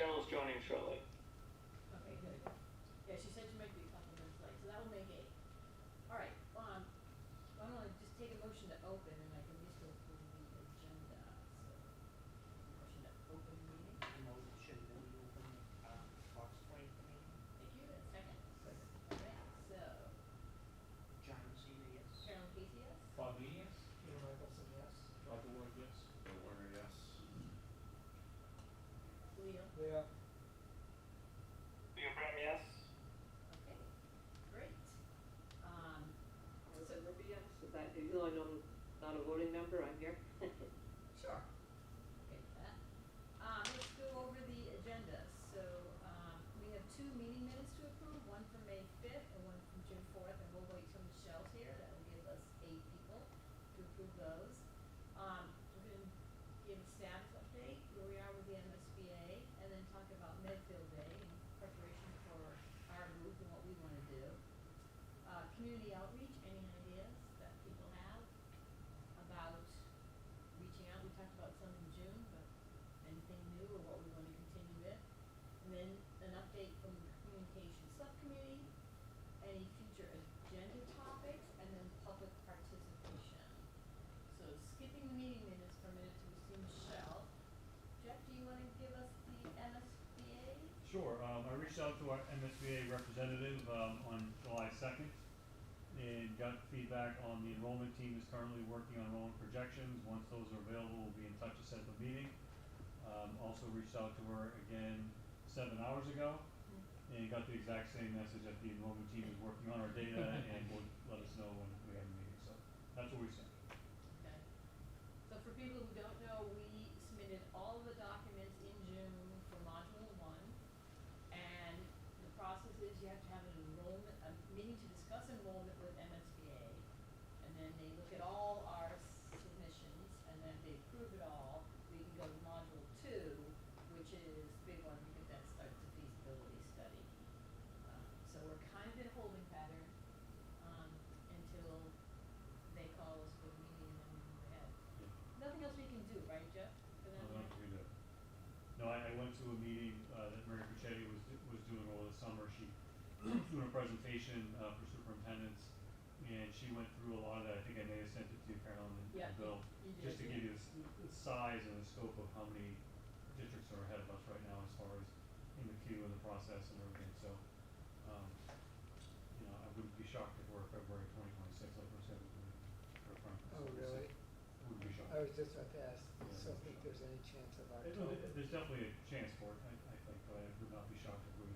Cheryl's joining shortly. Okay, good. Yeah, she said she might be a couple minutes late, so that will make 8. All right, I want to just take a motion to open, and I can at least go through the agenda. So, motion to open the meeting. Motion that we open Fox Point meeting. Thank you. And second. Second. All right. So, John Cena, yes. Carolyn Casey, yes. Bob Lee, yes. Peter Michelson, yes. Roger Ward, yes. Bill Warner, yes. Leo. Leo. Leo Brem, yes. Okay. Great. Was it Ruby, yes? Is that, even though I know I'm not a voting member, I'm here? Sure. Okay with that. Let's go over the agenda. So, we have 2 meeting minutes to approve, one from May 5th and one from June 4th, and we'll wait till Michelle's here. That will give us 8 people to approve those. We're going to give a status update where we are with the MSBA, and then talk about Medfield Day in preparation for our group and what we want to do. Community outreach, any ideas that people have about reaching out? We talked about some in June, but anything new or what we want to continue with? And then an update from the communication subcommittee, any future agenda topics, and then public participation. So skipping the meeting minutes for a minute to see Michelle. Jeff, do you want to give us the MSBA? Sure. I reached out to our MSBA representative on July 2nd and got feedback on the enrollment team is currently working on enrollment projections. Once those are available, we'll be in touch to set the meeting. Also reached out to her again 7 hours ago and got the exact same message that the enrollment team is working on our data and will let us know when we have a meeting. So that's what we said. Okay. So for people who don't know, we submitted all of the documents in June for Module 1. And the process is you have to have a meeting to discuss enrollment with MSBA. And then they look at all our submissions, and then if they approve it all, we can go to Module 2, which is the big one because that starts the feasibility study. So we're kind of in a holding pattern until they call us for the meeting, and then we move ahead. Yeah. Nothing else we can do, right, Jeff? For that No, one? that's what we do. No, I went to a meeting that Mary Pichetti was doing over the summer. She was doing a presentation for superintendents, and she went through a lot of that. I think I may have sent it to you, Carolyn, Yeah, and Bill, you did, just to yeah. give you the size and the scope of how many districts are ahead of us right now as far as in the queue and the process and everything. So, I wouldn't be shocked if we're February 2026, like we're saying, for Oh, really? Wouldn't be shocked. I was just about to ask, Yeah, so no think shot. there's any chance of There's October? definitely a chance for it, I think, but I would not be shocked if we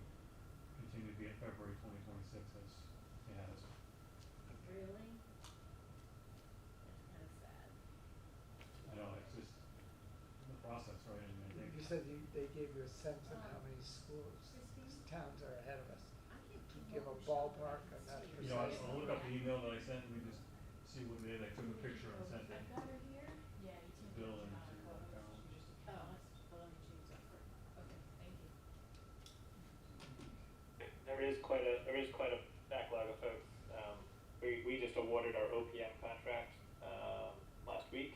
continue to be at February 2026 as it has. Really? That's kind of sad. I know, it's just the process, right? I mean, I think. You said they gave you a sense of how many schools, Christine? towns are ahead of us. I can't Can you keep give up a with Michelle, ballpark but I on can that see her. You know, precise? I'll look up the email that I sent and we just see what they took a picture and sent it. I've got her here. Yeah, you To Bill and to Carolyn. Oh, let me change that for her. Okay, thank you. There is quite a backlog of folks. We just awarded our OPM contract last week,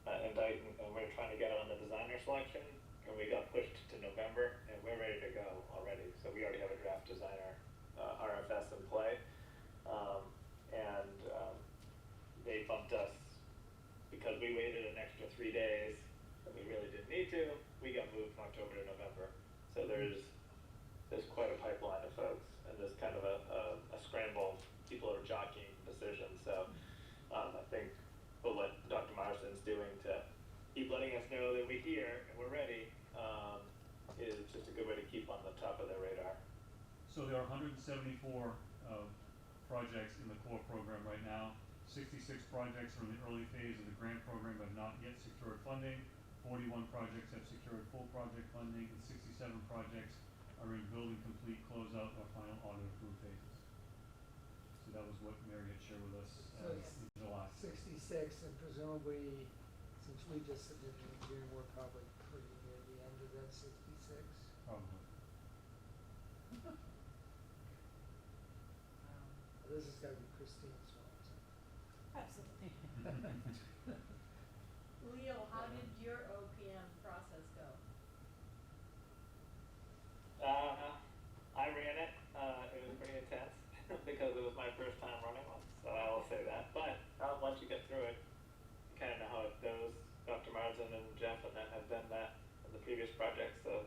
and we're trying to get on the designer selection, and we got pushed to November, and we're ready to go already. So we already have a draft designer RFS in play, and they bumped us because we waited an extra 3 days, and we really didn't need to. We got moved from October to November. So there's quite a pipeline of folks, and there's kind of a scramble. People are jockeying decisions. So I think what Dr. Marsden's doing to keep letting us know that we're here and we're ready is just a good way to keep on the top of their radar. So there are 174 projects in the core program right now. 66 projects are in the early phase of the grant program but have not yet secured funding. 41 projects have secured full project funding, and 67 projects are in building complete, closeout, or final audit approved phases. So that was what Mary had shared with us So in it's July. 66, and presumably, since we just submitted in June, we're probably pretty near the end of that 66. Probably. This has got to be Christine's one. Absolutely. Leo, how did your OPM process go? I ran it. It was pretty intense because it was my first time running one, so I will say that. But once you get through it, you kind of know how it goes. Dr. Marsden and Jeff and them have done that in the previous projects. So,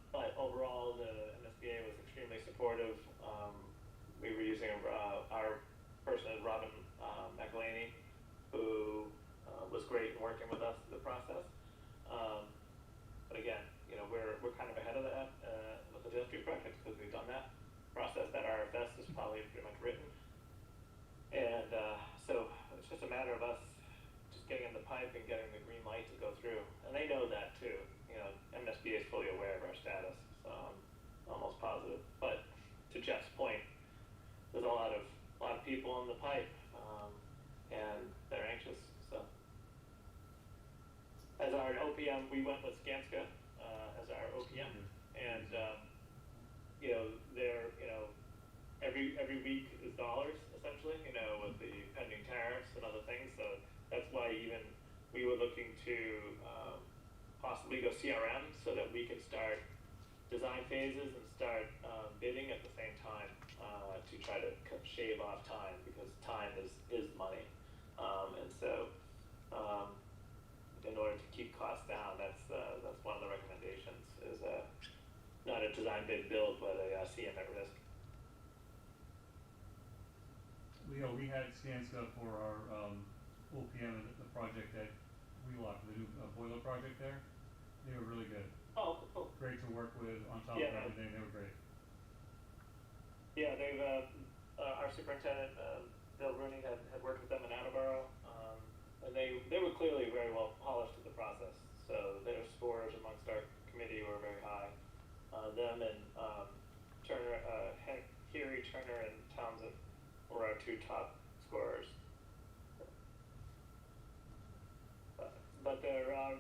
but overall, the MSBA was extremely supportive. We were using our person, Robin McElhaney, who was great in working with us through the process. But again, you know, we're kind of ahead of that with the Dale Street project because we've done that process. That RFS is probably pretty much written, and so it's just a matter of us just getting in the pipe and getting the green light to go through. And they know that too. You know, MSBA is fully aware of our status, so I'm almost positive. But to Jeff's point, there's a lot of people in the pipe, and they're anxious. So as our OPM, we went with Skanska as our OPM, and you know, they're, you know, every week is dollars essentially, you know, with the pending tariffs and other things. So that's why even we were looking to possibly go CRM so that we could start design phases and start bidding at the same time to try to shave off time, because time is money. And so in order to keep costs down, that's one of the recommendations, is not a design bid build, but a CM at risk. We had Skanska for our OPM, the project at Wheelock, the new boiler project there. They were really good. Oh, cool. Great to work with, on top of everything. They were great. Yeah, they've our superintendent Bill Rooney had worked with them in Attleboro, and they were clearly very well polished in the process. So their scores amongst our committee were very high. Them and Turner, Heary, Turner, and Townsend were our two top scorers. But they're, I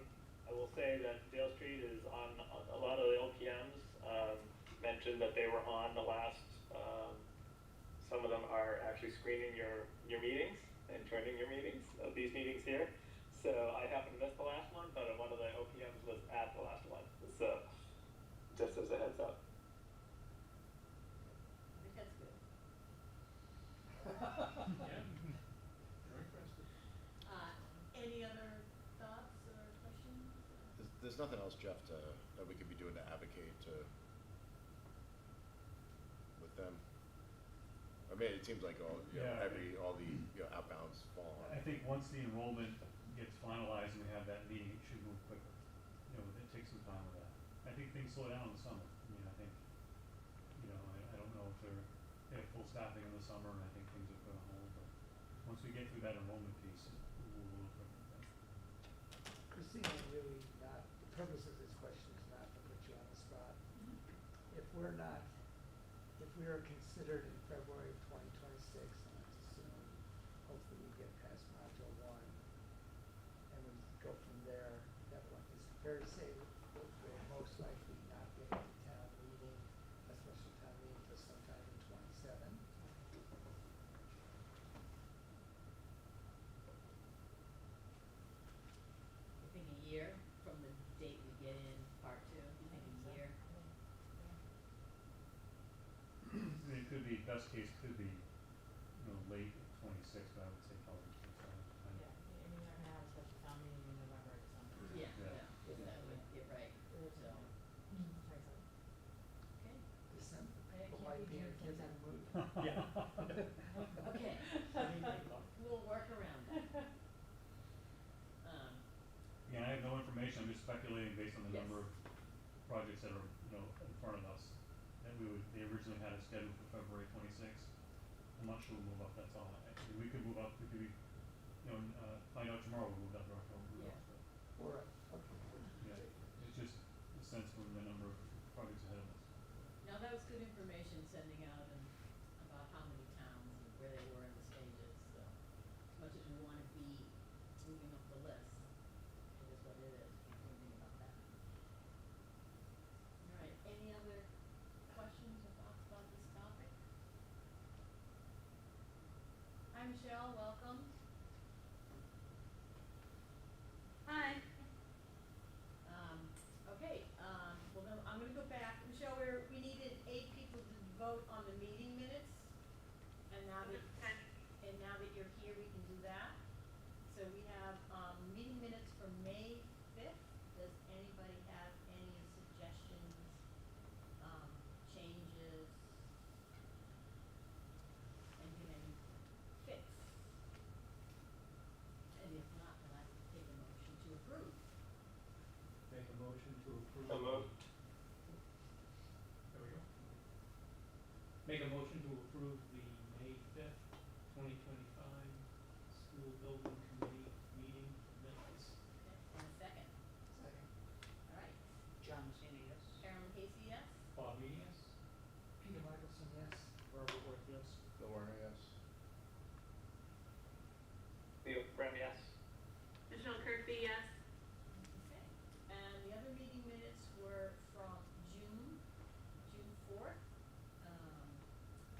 will say that Dale Street is on a lot of the LPMs. Mentioned that they were on the last. Some of them are actually screening your meetings and joining your meetings, these meetings here. So I happened to miss the last one, but one of the OPMs was at the last one. So just as a heads up. I think that's good. Any other thoughts or questions? There's nothing else, Jeff, that we could be doing to advocate with them. I mean, it seems like all the outbounds fall on. I think once the enrollment gets finalized and we have that meeting, it should move quicker. You know, it takes some time with that. I think things slow down in the summer. I mean, I think, you know, I don't know if they have full staffing in the summer, and I think things are put on hold, but once we get through that enrollment piece, we'll move quicker. Christina, really not, the purpose of this question is not to put you on the spot. If we are considered in February of 2026, and let's assume hopefully we get past module 1, and we go from there, that one, is it fair to say we'll most likely not get into town meeting, a special town meeting until sometime in 27? You think a year from the date we get in part 2? You think a year? I mean, it could be, best case could be, you know, late 26, but I would say probably 27. Yeah, and you're not gonna have a special town meeting in November or December. Yeah, Yeah. that would get right, so, okay. December, It people can't might be be in a June given 27th. mood. Okay, we'll work around that. Yeah, I have no information, I'm just speculating based on the Yes. number of projects that are, you know, in front of us, that they originally had it scheduled for February 26th. I'm not sure we'll move up, that's all. We could move up, we could be, you know, find out tomorrow, we'll move up to October. Yeah. All right, okay. Yeah, it's just a sense from the number of projects ahead of us. Now, that was good information sending out and about how many towns and where they were in the stages, so as much as we wanna be moving up the list, it is what it is, can't do anything about that. All right, any other questions or thoughts about this topic? Hi, Michelle, welcome. Hi. Okay, I'm gonna go back, Michelle, on the meeting minutes, and now that, you're here, we can do that. So we have, meeting minutes for May 5th. Does anybody have any suggestions, changes, anything I need to fix? And if not, then I would take a motion to approve. Make a motion to approve. So moved. There we go. Make a motion to approve the May 5th, 2025 school building committee meeting minutes. Okay, and a second. Second. All right. John Messina, yes. Carolyn Casey, yes? Bob Meany, yes. Peter Michelson, yes. Robert Worth, yes. Bill Warner, yes. Leo Brem, yes. Michelle Kirkby, yes. Okay. And the other meeting minutes were from June 4th.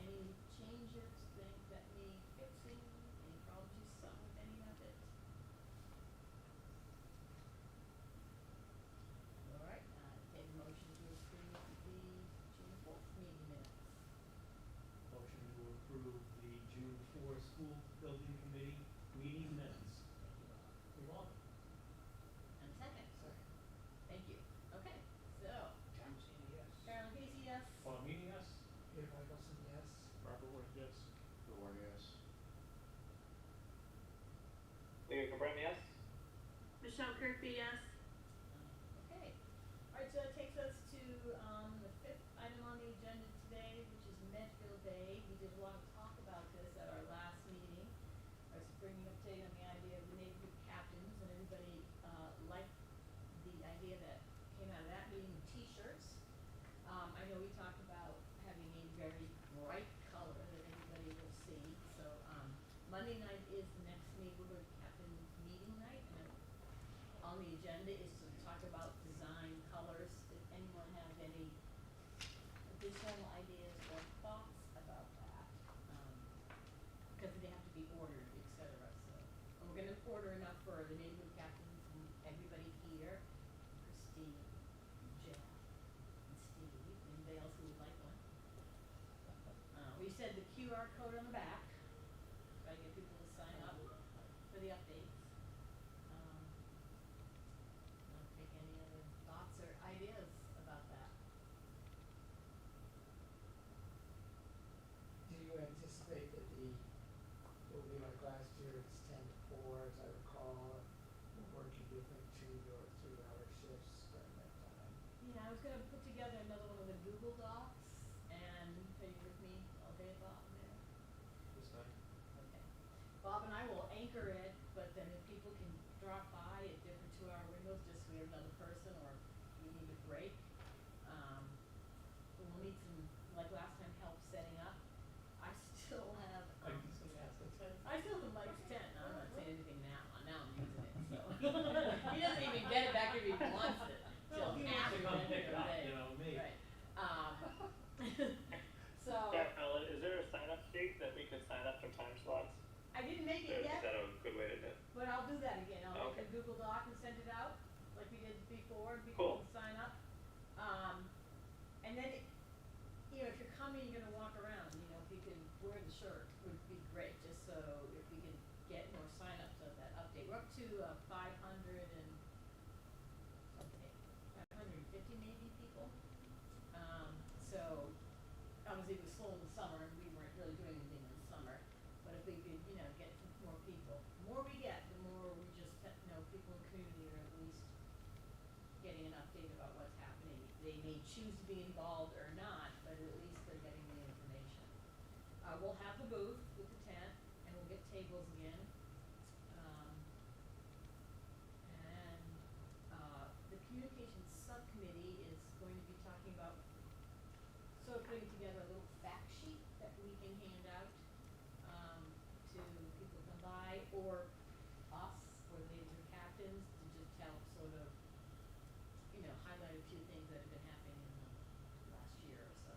Any changes, things that need fixing, any problems you saw with any of it? All right, take a motion to approve the June 4th meeting minutes. Motion to approve the June 4 school building committee meeting minutes. Thank you, Bob. You're welcome. And a second. Second. Thank you. Okay, so John Messina, yes. Carolyn Casey, yes? Bob Meany, yes. Peter Michelson, yes. Robert Worth, yes. Bill Warner, yes. Leo Brem, yes. Michelle Kirkby, yes. Okay, all right, so that takes us to, the 5th item on the agenda today, which is Medfield Day. We did a lot of talk about this at our last meeting. I was bringing up today on the idea of the neighborhood captains, and everybody, liked the idea that came out of that meeting with T-shirts. I know we talked about having a very bright color that everybody will see, so, Monday night is the next neighborhood captains meeting night, and on the agenda is to talk about design colors. If anyone has any additional ideas or thoughts about that, because they have to be ordered, et cetera, so. And we're gonna order enough for the neighborhood captains and everybody here, Christine, Jeff, and Steve, anybody else who would like one. We said the QR code on the back, try to get people to sign up for the updates. I'll take any other thoughts or ideas about that. Do you anticipate that it will be like last year, it's 10 to 4, as I recall, and working different 2 or 3 hour shifts during that time? Yeah, I was gonna put together another one of the Google Docs, and are you with me all day, Bob, there? This time. Okay. Bob and I will anchor it, but then if people can drop by at different 2-hour windows, just so we have another person, or if we need a break. We'll need some, like last time, help setting up. I still have, I was gonna ask that. I still have Mike's tent, now I'm not saying anything now, now I'm using it, so. He doesn't even get it back if he wants it, till Well, he wants after to the come end pick of it the up, day. you know, me. Right, so, Is there a sign up sheet that we could sign up for time slots? I didn't make Or it is yet, that a good way to do it? but I'll do that again, I'll make Okay. a Google Doc and send it out, like we did before, and people Cool. can sign up. And then, if you're coming, you're gonna walk around, if you could wear the shirt, would be great, just so if we could get more signups of that update. We're up to, 500 and something, 550 maybe people. So, obviously it was slow in the summer, and we weren't really doing anything in the summer, but if we could, get some more people. The more we get, the more we just, people in the community are at least getting an update about what's happening. They may choose to be involved or not, but at least they're getting the information. We'll have the booth with the tent, and we'll get tables again. The communications subcommittee is going to be talking about sort of putting together a little fact sheet that we can hand out, to people who come by, or us, or the neighborhood captains, to just help sort of, highlight a few things that have been happening in the last year or so.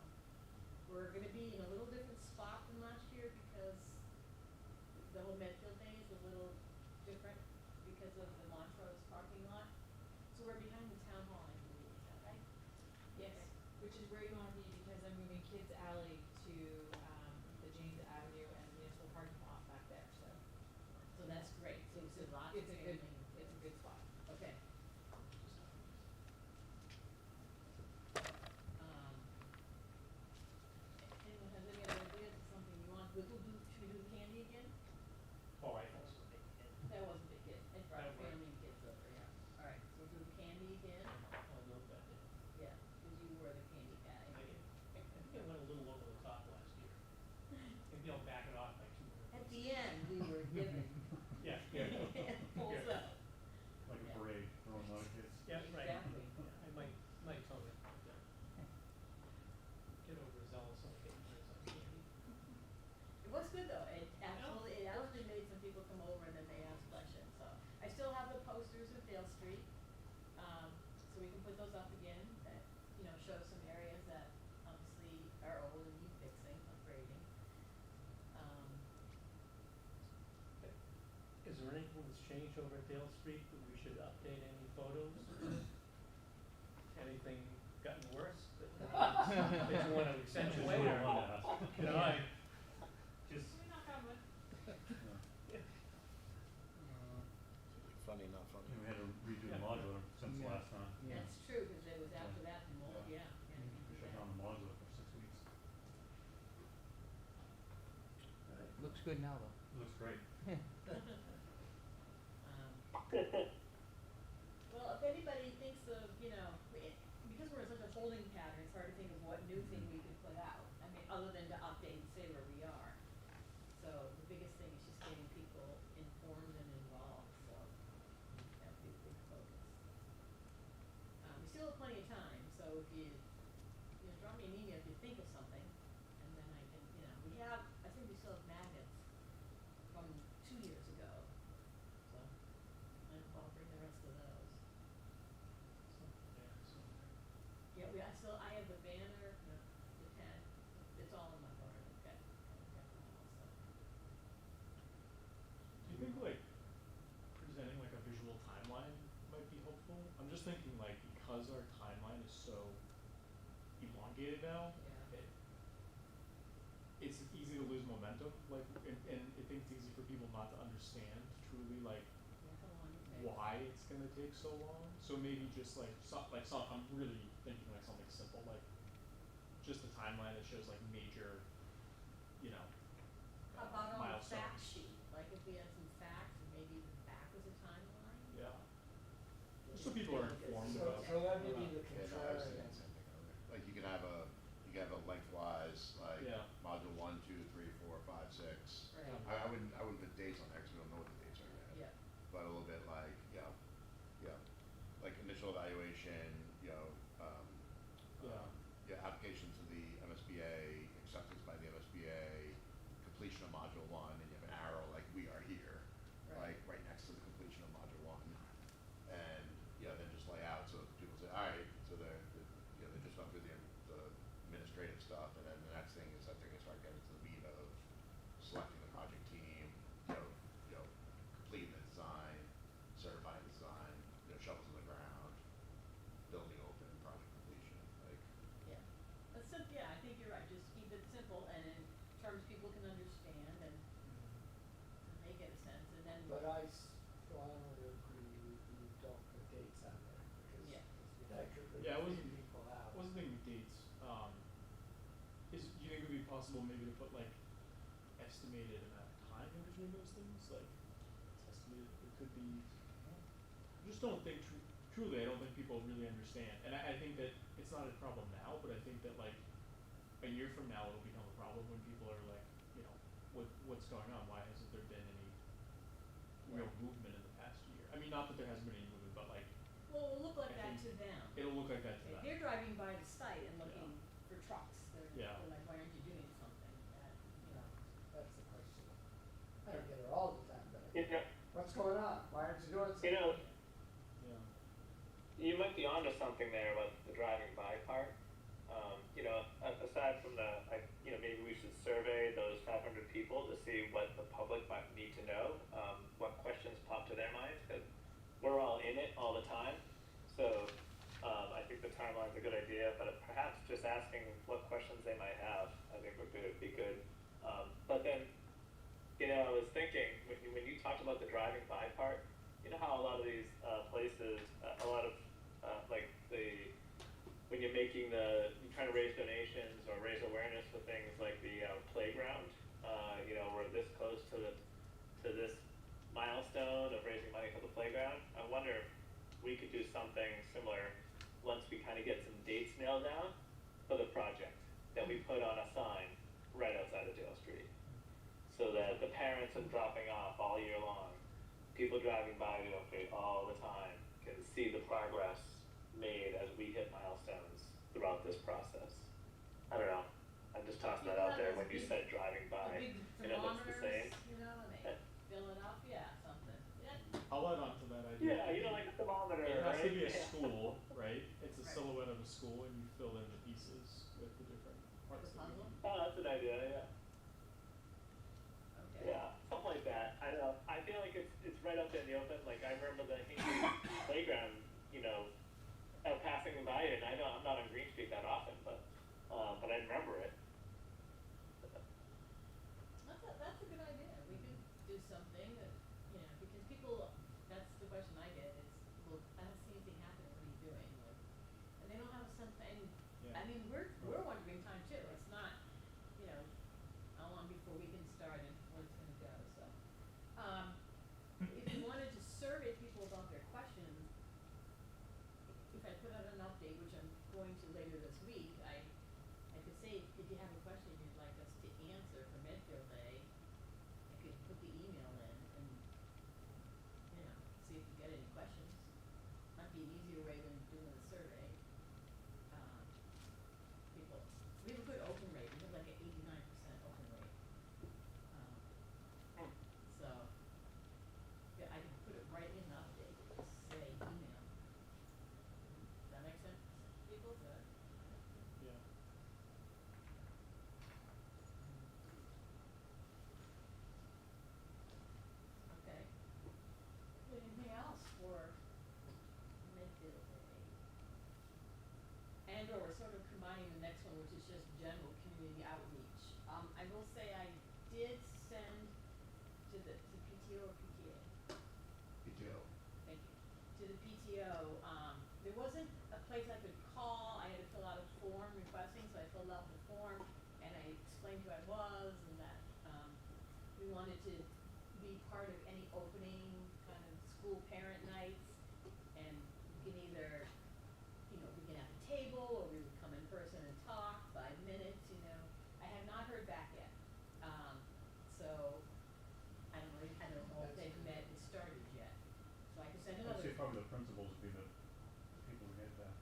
We're gonna be in a little different spot than last year, because the whole Medfield Day is a little different because of the Montrose parking lot. So we're behind the town hall, I believe, is that right? Yes, which is where you wanna be, because I'm moving Kids Alley to back it off by 200. At the end, we were given. Yeah. Full Yeah. set. Like a Yeah. parade, throwing a lot of kids. Yeah, right. Exactly. Yeah, I might tell them, get overzealous on getting rid of some candy. It was good though, it actually made some people come over and then they asked questions, so. I still have the posters of Dale Street, so we can put those up again, that, show some areas that obviously are old and need fixing, upgrading. Is there anything that's changed over at Dale Street that we should update any photos? Anything gotten worse that you wanna accentuate or? You know, I just, We're not coming. Funny, not funny. And we had to redo the Yeah. modular since Yeah. last time. That's true, cause it was after that, the mold, Yeah. yeah, you We do shut that. down the modular for 6 weeks. Looks good now though. It looks great. Well, if anybody thinks of, because we're in such a holding pattern, it's hard to think of what new thing we could put out. I mean, other than to update and say where we are. So the biggest thing is just getting people informed and involved, so that'd be a big focus. We still have plenty of time, so if you drop me an email if you think of something, and then I can, I think we still have magnets from 2 years ago, so I'll bring the rest of those. Yeah, I have the banner, the tent, it's all in my barn, I've got them all, so. Do you think like presenting like a visual timeline might be helpful? I'm just thinking like because our timeline is so elongated now, Yeah. it's easy to lose momentum. Like, and I think it's easy for people not to understand truly like Yeah, how long it takes. why it's gonna take so long. So maybe just like I'm really thinking like something simple, like just a timeline that shows like major, How about on a milestones. fact sheet, like if we had some facts and maybe the back was a timeline? Yeah. Just so people are informed So, about. so that may be the Yeah, no, I was contrarian. thinking the same thing over there. Like you can have a lengthwise, like Yeah. module 1, 2, 3, 4, 5, 6. Right. I wouldn't put dates on there because we don't know what the dates are yet. Yeah. But a little bit like, like initial evaluation, application to the MSBA, acceptance by the MSBA, completion of module 1, and you have an arrow like we are here, Right. like right next to the completion of module 1. And then just lay out so people say, all right, so they just went through the administrative stuff, and then the next thing is that they're gonna start getting to the meat of selecting the project team, completing the design, certifying the design, shovels in the ground, building open, project completion, like. Yeah, I think you're right, just keep it simple and in terms people can understand and they get a sense, and then. But I strongly agree with you, don't put dates on there, because Yeah. that could Yeah, I freak wasn't- people I out. wasn't thinking dates. Do you think it would be possible maybe to put like estimated amount of time in between those things? Like it's estimated it could be. I just don't think truly. I don't think people really understand, and I think that it's not a problem now, but I think that like a year from now it'll become a problem when people are like, what's going on? Why hasn't there been any real movement in the past year? I mean, not that there hasn't been any movement, but like. Well, it'll look like I that to think them. It'll look like that to If them. they're driving by the site and looking for trucks, they're Yeah. like, why aren't you doing something that, That's the question. I don't get it all the time, but Yeah. what's going on? Why aren't you doing something? Yeah. You might be onto something there about the driving by part. Aside from maybe we should survey those 500 people to see what the public might need to know, what questions pop to their minds, because we're all in it all the time. So I think the timeline's a good idea, but perhaps just asking what questions they might have, I think would be good. But then, I was thinking, when you talked about the driving by part, you know how a lot of these places, a lot of like the parents are dropping off all year long. People driving by the update all the time can see the progress made as we hit milestones throughout this process. I don't know. I'm just tossing that People out have there those when you big- said driving The by big and it looks the same. thermometers, you know, and they fill it up, yeah, something, yeah. I'll add on to that idea. Yeah, you know, like a thermometer, It has to right? be a Yeah. school, right? It's a Right. silhouette of a school, and you fill in the pieces with the different parts Like a that you puzzle? need. Oh, that's an idea, yeah. Okay. Yeah, something like that. I don't know. I feel like it's right up in the open. Like I remember the Hinkley playground, you know, passing by it. And I know I'm not on Green Street that often, but I remember it. That's a good idea, we could do something that, you know, because people, that's the question I get is, well, I don't see anything happening, what are you doing, like, and they don't have a sense, and, Yeah. I mean, we're wondering time too, it's not, you know, how long before we can start and when it's gonna go, so. If you wanted to survey people about their questions, if I put out an update, which I'm going to later this week, I could say, if you have a question you'd like us to answer for Medfield Day, I could put the email in and, you know, see if we get any questions. Might be an easier way than doing a survey. People, we have a good open rate, we have like an 89% open rate. So, yeah, I can put it right in the update, just say email. Does that make sense, people, Yeah. okay. Anything else for Medfield Day? And or we're sort of combining the next one, which is just general community outreach. I will say I did send to the PTO or PTA, PTO. thank you, to the PTO, there wasn't a place I could call, I had to fill out a form requesting, so I filled out the form and I explained who I was and that, we wanted to be part of any opening kind of school parent nights, and we can either, you know, we can have a table, or we would come in person and talk, 5 minutes, you know. I have not heard back yet, so, I don't know if they've met and started yet, so I can send I'd another. say probably the principals would be the people who get that,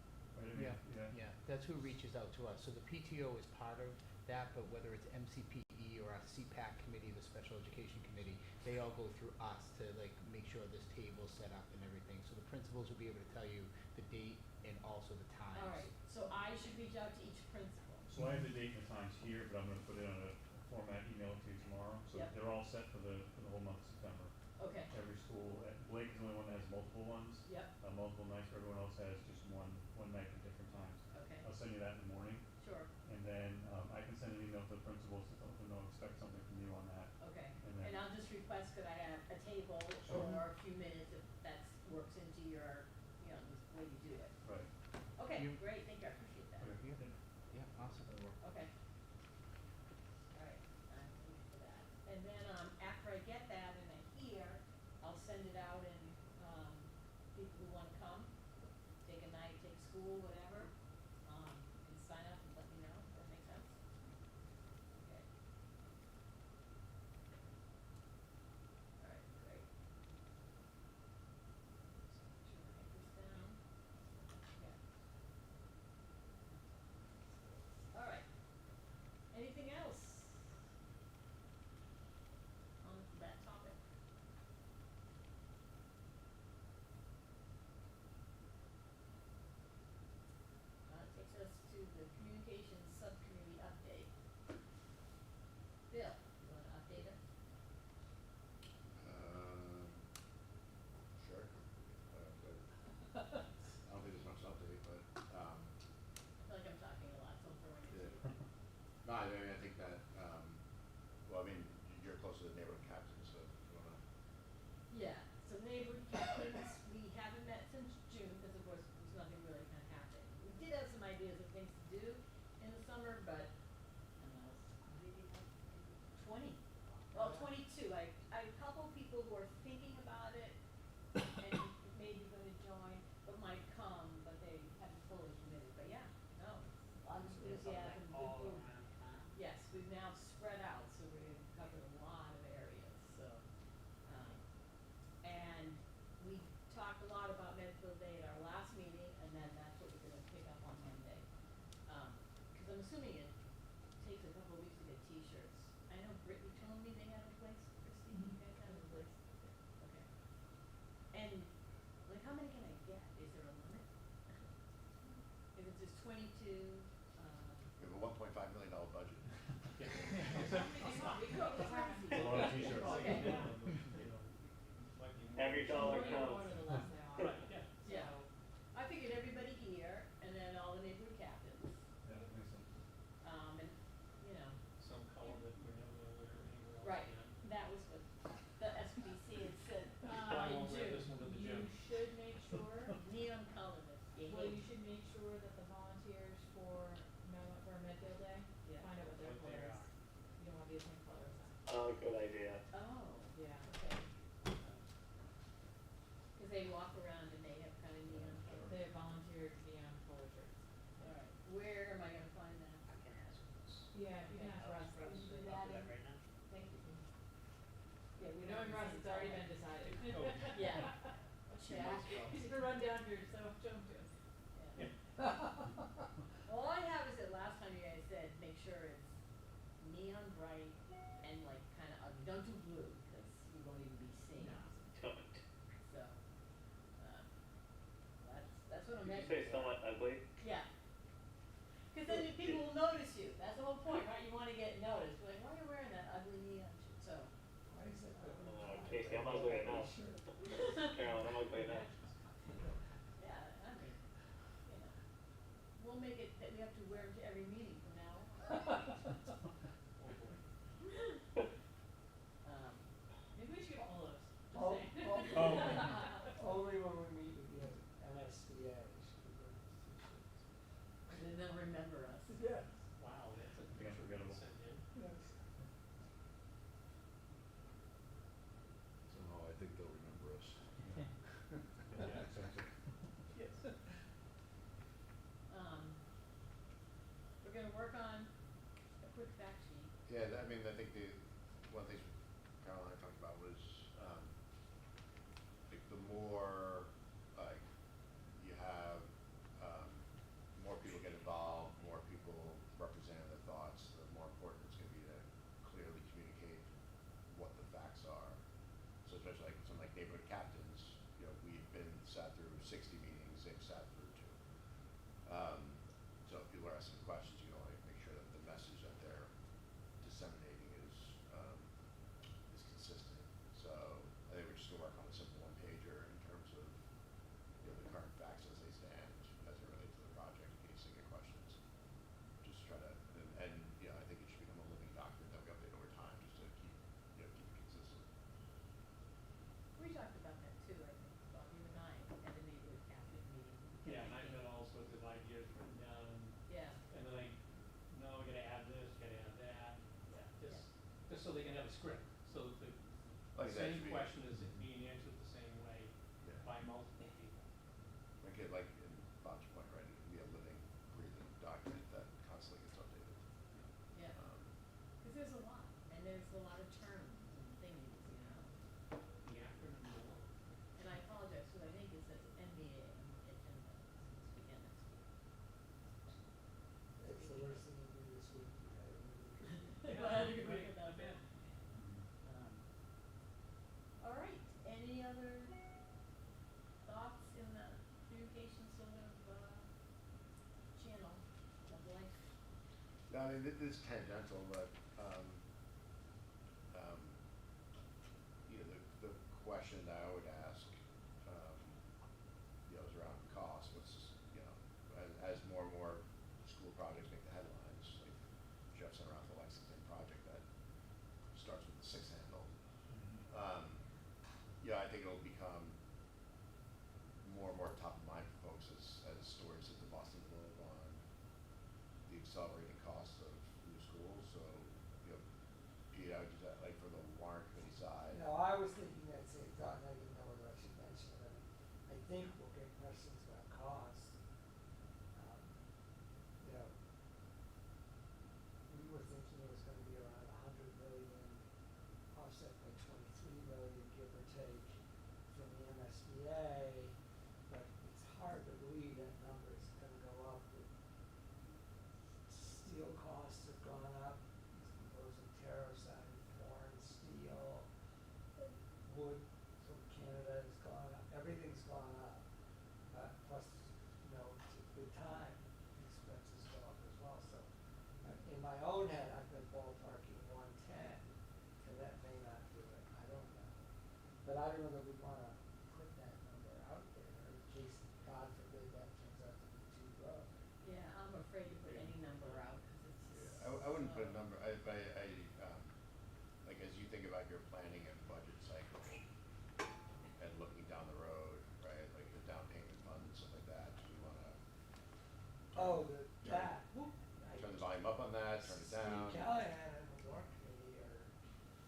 right? I mean, Yeah, that's who reaches out to us. So the PTO is part of that, but whether it's MCPE or our CPAC committee, the Special Education Committee, they all go through us to like make sure this table's set up and everything. So the principals will be able to tell you the date and also the times. Alright, so I should reach out to each principal. So I have the date and the times here, but I'm gonna put it on a format, email it to you tomorrow, so Yep. they're all set for the whole month of September. Okay, Every school, Blake is the only one that has multiple ones, yep, multiple nights, everyone else has just one night at different times. okay, I'll send you that in the morning, sure, and then, I can send an email to the principals to let them know, expect something from you on that. okay. And then- And I'll just request that I have a table Sure. or a few minutes if that works into your, you know, the way you do it. Right. Okay, You- great, thank you, I appreciate that. Okay. Yeah, awesome. Okay. Alright, thank you for that. And then, after I get that and I hear, I'll send it out and, people who wanna come, take a night, take school, whatever, can sign up and let me know, does that make sense? Okay. Alright, great. Just make sure I write this down. Yeah. Alright. Anything else on that topic? Takes us to the communications subcommittee update. Bill, you wanna update us? Sure. I don't think there's much to update, but, I feel like I'm talking a lot, so I'm throwing it to yeah. you. No, I mean, I think that, well, I mean, you're close to the neighborhood captain, so if you wanna, Yeah, so neighborhood captains, we haven't met since June, cause of course, there's nothing really kinda happening. We did have some ideas of things to do in the summer, but, I don't know, maybe like 20, well, 22, I a couple people who are thinking about it and maybe gonna join, but might come, but they haven't fully committed, but yeah, no, a lot of enthusiasm, good group. Yes, we've now spread out, so we've covered a lot of areas. talked a lot about Medfield Day at our last meeting, and then that's what we're gonna pick up on Monday. Cause I'm assuming it takes a couple of weeks to get T-shirts. I know Brittany told me they have a place, Christine, you guys have a place? Okay. And, like, how many can I get? Is there a limit? If it's just 22, We have a $1.5 million budget. we go crazy. A lot of T-shirts. Okay. Every dollar The more you counts. order, the less they are. Right, yeah. Yeah. So, I figured everybody here, and then all the neighborhood captains, Yeah, that makes sense. and, you know, Some color that we're never gonna wear anywhere else right, again. that was what the SBC had said, I in won't wear June. this one to the you gym. should make sure, Neon color this, well, you should make sure that the volunteers for Medfield Day, Yeah. find out what their What color they is. are. You don't wanna be the same color as them. Oh, good idea. Oh, Yeah. okay. Cause they walk around and they have kind of neon color. They have volunteer neon color shirts. Alright, where am I gonna find that? I can ask Russ. Yeah, if you can ask Russ, Can you do I'll that do that in- right now. Thank you. Yeah, we don't Knowing have Russ, the it's same already color. been decided. Oh. Yeah. She Yeah. must go. He's gonna run down here, so show him to us. Yeah. All I have is that last time you guys said, make sure it's neon bright and like kinda ugly, don't do blue, cause you won't even be seeing No. it. Don't. So, that's what I'm Did you meant say for. somewhat ugly? Yeah. Cause then the people will notice you, that's the whole point, right, you wanna get noticed, like, why are you wearing that ugly neon shit, so. Why is that? Casey, I'm ugly enough. Sure. Carolyn, I'm ugly enough. Yeah, I mean, you know, we'll make it that we have to wear them to every meeting from now on. Oh, boy. Maybe we should get all those, just Oh, saying. oh. Oh. Only when we meet with the MSBA should we wear these t-shirts. And then they'll remember us. Yes, Wow, that's a Yeah, picture we forgettable. can send in. yes. Somehow I think they'll remember us. Yeah, exactly. Yes. We're gonna work on a quick fact sheet. Yeah, I mean, I think one of the things Carol and I talked about was, like the more, like, you have, more people get involved, more people represent their thoughts, the more important it's gonna be to clearly communicate what the facts are. So especially like some like neighborhood captains, you know, we've been sat through 60 meetings, they've sat through 2. So if people are asking questions, you know, like make sure that the message that they're disseminating is consistent. So I think we're just gonna work on a simple one pager in terms of, you know, the current facts as they stand as it relates to the project in case they get questions. Just try to, and you know, I think it should become a living document that we update over time just to keep, you know, keep it consistent. We talked about that too, I think, Bob, you and I at the neighborhood captain meeting. We kept Yeah, and I've thinking, got all sorts of ideas written down, yeah, and then no, we gotta add this, gotta add that, yeah, just so they can have a script, so that the Like that same should be- question is being answered the same way Yeah. by multiple people. Like it, like in Bob's point, right, it can be a living, breathing document that constantly gets updated. yeah, cause there's a lot, and there's a lot of terms and things, you know. The acronym more. And I apologize, cause I think it says NBA on the agenda this week and next week. It's the worst thing to do this week. I agree with that. All right, any other thoughts in the communication sort of, channel of life? No, I mean, this is tangential, but, you know, the question that I would ask, you know, is around cost, you know, as more and more school projects make the headlines, like Jeff sent around the Lexington project that starts with the 6 handle. Yeah, I think it'll become more and more top of mind for folks as stories hit the Boston Globe on the accelerating costs of new schools. So, you know, Pete, I would just, like for the warrant committee side. No, I was thinking that same thought, and I didn't know whether I should mention it. I think we'll get questions about cost. You know, we were thinking it was gonna be around 100 million, offset by 23 million, give or take, from the MSBA. today, but it's hard to believe that number is gonna go up. Steel costs have gone up, those are tariffs on foreign steel, wood from Canada has gone up, everything's gone up. Plus, the time expenses go up as well, so in my own head, I've been ballparking 110, and that may not do it, I don't know. But I don't know that we wanna put that number out there in case, God forbid, that turns out to be too low. Yeah, I'm afraid to put any number out, cause it's just. I wouldn't put a so- number, like as you think about your planning and budget cycle and looking down the road, right, like the down payment fund and stuff like that, do you wanna Oh, Turn- that, whoop, turn the volume up on that, turn it down? Steve Callahan and the warrant committee are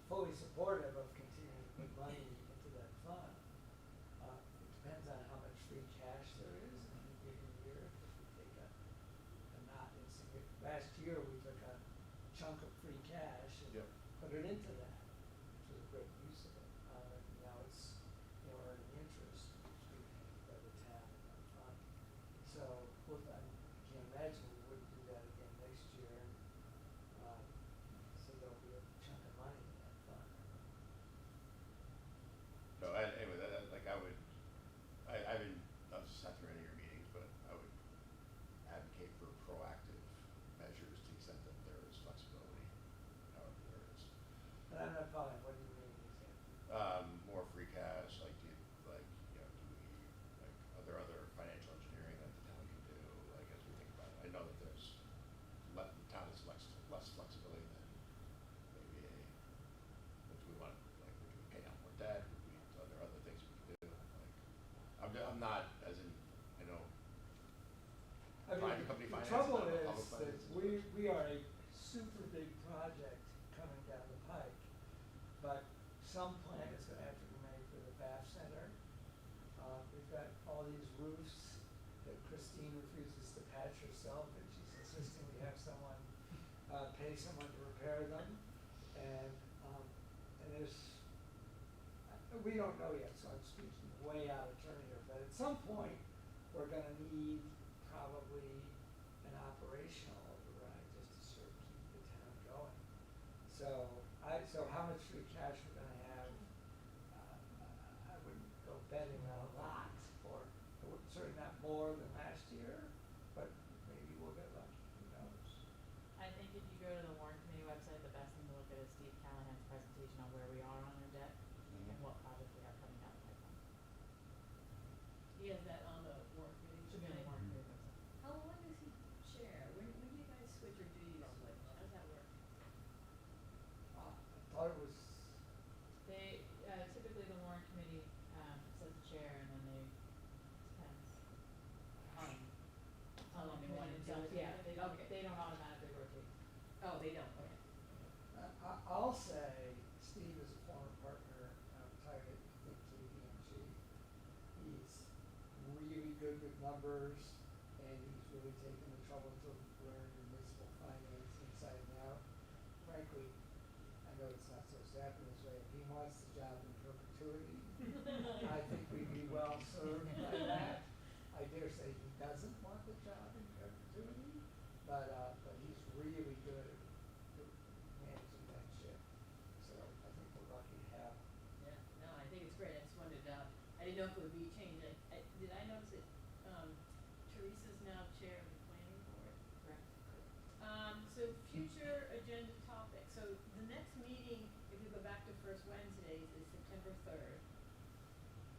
fully supportive of continuing to put money into that fund. It depends on how much free cash there is in any given year, if we take a not insignificant, last year we took a chunk of free cash and Yep. put it into that, which was a great use of it. Now it's, earning interest, it's being paid by the town in that fund. So, I can't imagine we wouldn't do that again next year, so there'll be a chunk of money in that fund. So anyway, like I haven't, sat through any of your meetings, but I would advocate for proactive measures to the extent that there is flexibility, however there is. And I'm not following, what do you mean exactly? More free cash, like do we, like, are there other financial engineering that the town can do, like as we think about it? I know that there's the town has less flexibility than maybe but do we want, like, would we pay down more debt, are there other things we can do, like, I'm not, as in, I know, I mean, private company the finance, trouble not is public that finance. we are a super big project coming down the pike, but some plan is gonna have to be made for the BAF Center. We've got all these roofs that Christine refuses to patch herself, and she's insisting we have someone, pay someone to repair them, and there's, we don't know yet, so I'm speaking way out of turn here, but at some point, we're gonna need probably an operational override just to sort of keep the town going. So how much free cash we're gonna have, I wouldn't go betting on a lot, or certainly not more than last year, but maybe we'll get lucky, who knows? I think if you go to the warrant committee website, the best thing to look at is Steve Callahan's presentation on where we are on our debt and what projects we have coming down the pipeline. He has that on the work meeting. Should be on the warrant committee website. How long does he chair? When do you guys switch, or do you switch? How does that work? I thought it was, They, typically the warrant committee, sets the chair and then they, depends on How long they want committee to do themselves. it? Yeah, Okay. they don't automatically rotate. Oh, they don't, okay. I'll say Steve is a former partner, retired at, I think, KPMG. He's really good with numbers, and he's really taken the trouble to learn municipal finance inside and out. Frankly, I know it's not so zapping this way, if he wants the job in perpetuity, I think we'd be well served by that. I dare say he doesn't want the job in perpetuity, but he's really good at managing that ship. So I think we're lucky to have him. Yeah, no, I think it's great. I just wondered, I didn't know if it would be changed. Did I notice that, Teresa's now chair of the planning board? Correct. So future agenda topics. So the next meeting, if we go back to first Wednesdays, is September 3rd.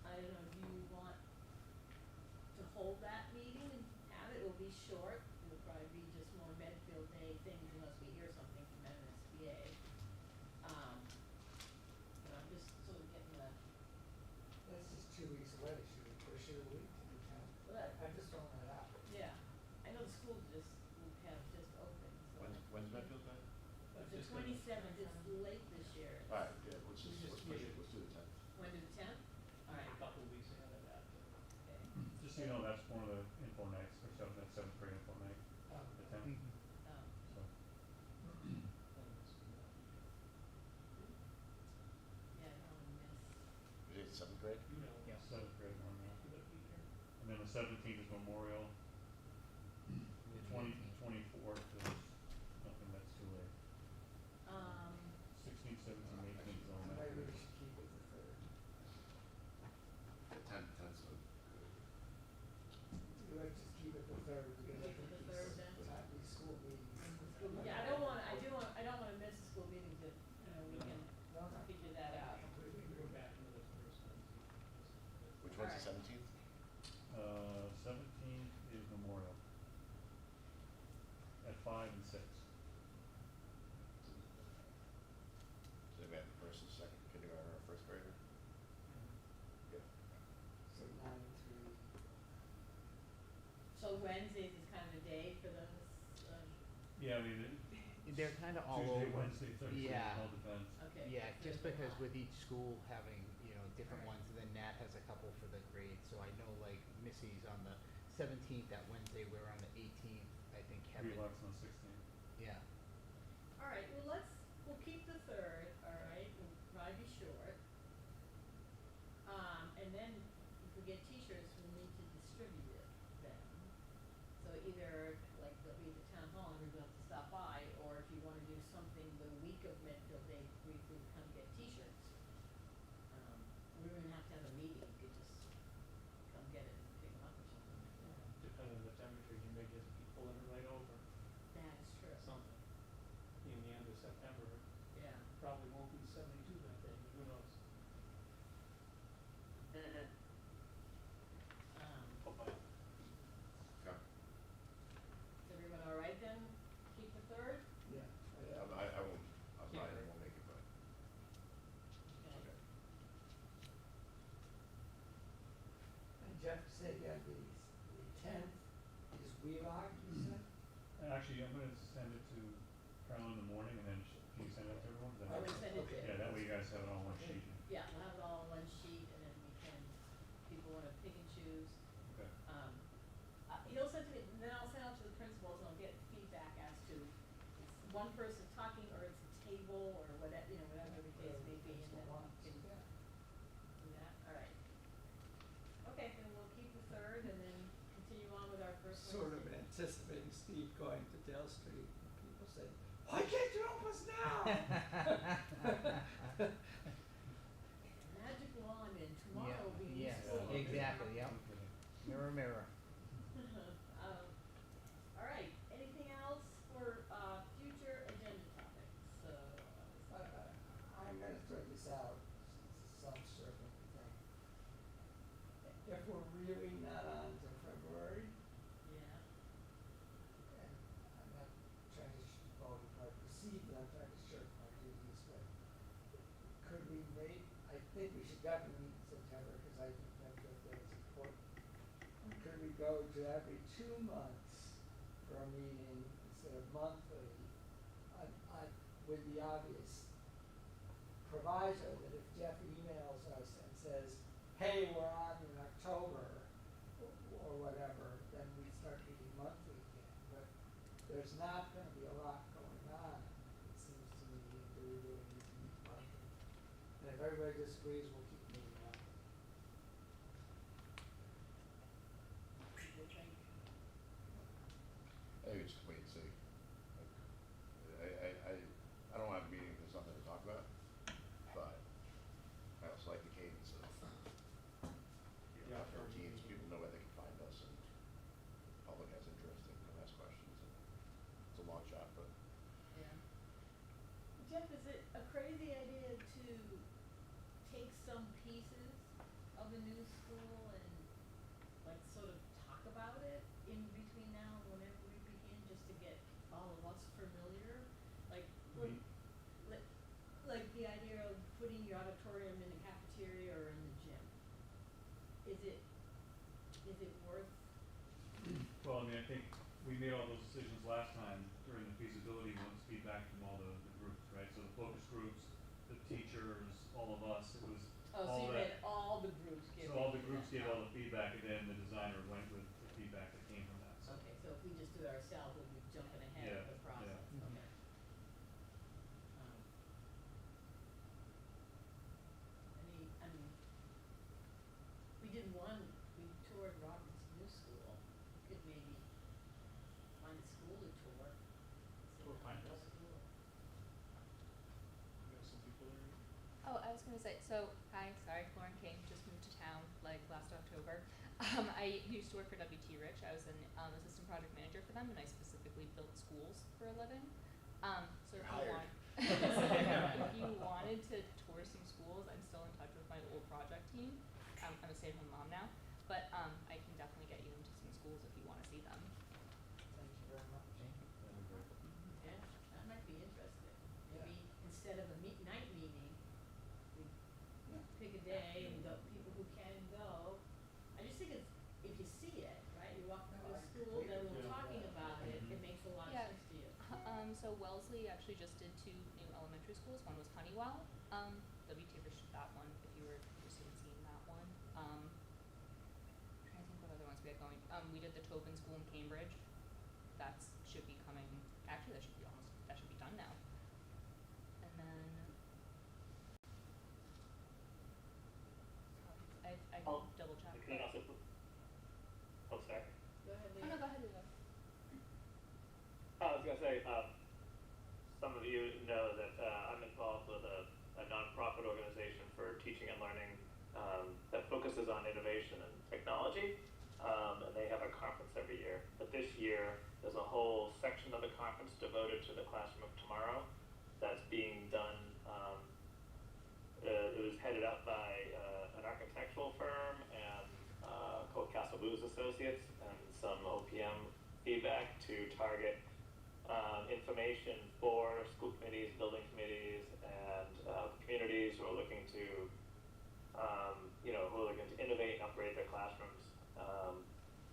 I don't know if you want to hold that meeting and have it. It will be short. It'll probably be just more Medfield Day things unless we hear something from MSBA. I'm just sort of getting the, That's just 2 weeks away, should we push it a week to the town? Well, I'm just throwing that out. yeah. I know the school just have just opened, so. When's Medfield Day? It's the Just gonna- 27th, it's late this year. Alright, yeah, let's We push just- it, let's do the 10th. When to the 10th? Alright, A couple of weeks ahead of that. okay. Just so you know, that's one of the info nights, or that's seventh grade info night, the 10th, Oh, so. yeah, I don't wanna miss. Is it 7th grade? You know. Seventh grade one then the 17th is Memorial. The 24th is nothing that's too late. 16th, 17th, 18th is all Maybe we Medfield. should keep it the third. The tenth's a good. Let's just keep it the third, because I Keep it think the third then? not these school meetings. Yeah, I don't wanna miss the school meetings if, we can No, no. figure that out. We can go back into the first Wednesday. Which one's the Alright. 17th? 17th is Memorial. At 5 and 6. So we have the first and second kindergarten or first grader? Yeah. So 9-3. So Wednesdays is kind of a day for those, Yeah, I mean, They're kinda all Tuesday, over. Wednesday, Thursday, Yeah. it all depends. okay. Yeah, just Thursday because off. with each school having, different Alright. ones, and then Nat has a couple for the grades, so I know like Missy's on the 17th, that Wednesday, we're on the 18th, I think Kevin. Relax on 16th. Yeah. Alright, we'll keep the third, alright, we'll probably be short. And then if we get t-shirts, we'll need to distribute them. So either, like, they'll be at the town hall and we're gonna have to stop by, or if you wanna do something the week of Medfield Day, we could come get t-shirts. We don't even have to have a meeting, you could just come get it and pick them up or something. Depending on the temperature, you may just be pulling it right over That is true. something in the end of September. Yeah. Probably won't be 72 that day, but who knows? Bye-bye. Okay. Is everyone alright then? Keep the third? Yeah. I won't, I Can't probably hurt. won't make it, but Okay. okay. And Jeff said you have the 10th is Wheelock, you said? Actually, I'm gonna send it to Carolyn in the morning, and then can you send it to everyone? 'Cause I then- would send it to Okay. Yeah, that way you guys have it on one sheet. Yeah, we'll have it all on one sheet and then we can, people wanna pick and choose. Okay. He'll send to me, then I'll send out to the principals and I'll get feedback as to, it's one person talking or it's a table or whatever, whatever the case may be, and then we can Yeah. do that, alright. Okay, then we'll keep the third and then continue on with our first Sort of Wednesday. anticipating Steve going to Dale Street and people saying, why can't you help us now? Magic wand and tomorrow will be in Yes, school. exactly, yep. Mirror, mirror. Alright, anything else for, future agenda topics? So, I'm gonna throw this out, since it's self-serving thing. If we're really not on to February, yeah, and I'm not trying to perceive that I'm trying to shirk my duties, but could we I think we should definitely meet in September, cause I think Medfield Day is important. Could we go to every 2 months for a meeting instead of monthly, with the obvious proviso that if Jeff emails us and says, hey, we're on in October, or whatever, then we start meeting monthly again, but there's not gonna be a lot going on, it seems to me, that we really need to meet monthly. And if everybody disagrees, we'll keep meeting monthly. people think, I think we just wait and see. Like, I don't have a meeting if there's something to talk about, but I also like the cadence of, Yeah, after for teams, meeting. people know where they can find us, and public has interest, they can ask questions, and it's a long shot, but yeah. Jeff, is it a crazy idea to take some pieces of the new school and like sort of talk about it in between now and whenever we begin, just to get all of us familiar? Like, Mhm. like the idea of putting your auditorium in the cafeteria or in the gym. Is it worth? Well, I mean, I think we made all those decisions last time during the feasibility ones, feedback from all the groups, right? So the focus groups, the teachers, all of us, it was Oh, so all you that. had all the groups So give all the you groups that. gave all the feedback, and then the designer went with the feedback that came from that, so. Okay, so if we just do it ourselves, we'll be jumping ahead Yeah, of the process, yeah. Mhm. okay. We did one, we toured Robert's gonna say, Lauren King, just moved to town like last October. I used to work for WT Rich. I was an assistant project manager for them, and I specifically built schools for a living. So You're if you hired. want, if you wanted to tour some schools, I'm still in touch with my old project team. I'm a stay-at-home mom now, but I can definitely get you into some schools if you want to see them. Thank you very much. That'd be great. Yeah, that might be interesting. Maybe instead of a night meeting, we pick a day and go, people who can go. I just think it's, if you see it, right, you walk through No, the I school, then completely we're agree. talking Yeah. about it, it Mhm. makes a lot of Yeah. sense to you. So Wellesley actually just did 2 new elementary schools. One was Honeywell. WT Rich did that one if you were interested in seeing that one. Trying to think what other ones we had going. We did the Tobin School in Cambridge. That's should be coming. Actually, that should be done now. And then I can Oh, double check. I can also, oh, sorry. Go ahead, Oh Leah. no, go ahead, Leo. I was gonna say, some of you know that I'm involved with a nonprofit organization for teaching and learning that focuses on innovation and technology, and they have a conference every year. But this year, there's a whole section of the conference devoted to the Classroom of Tomorrow that's being done. It was headed up by an architectural firm and called Castle Booz Associates, and some OPM feedback to target information for school committees, building committees, and communities who are looking to, who are looking to innovate and upgrade their classrooms.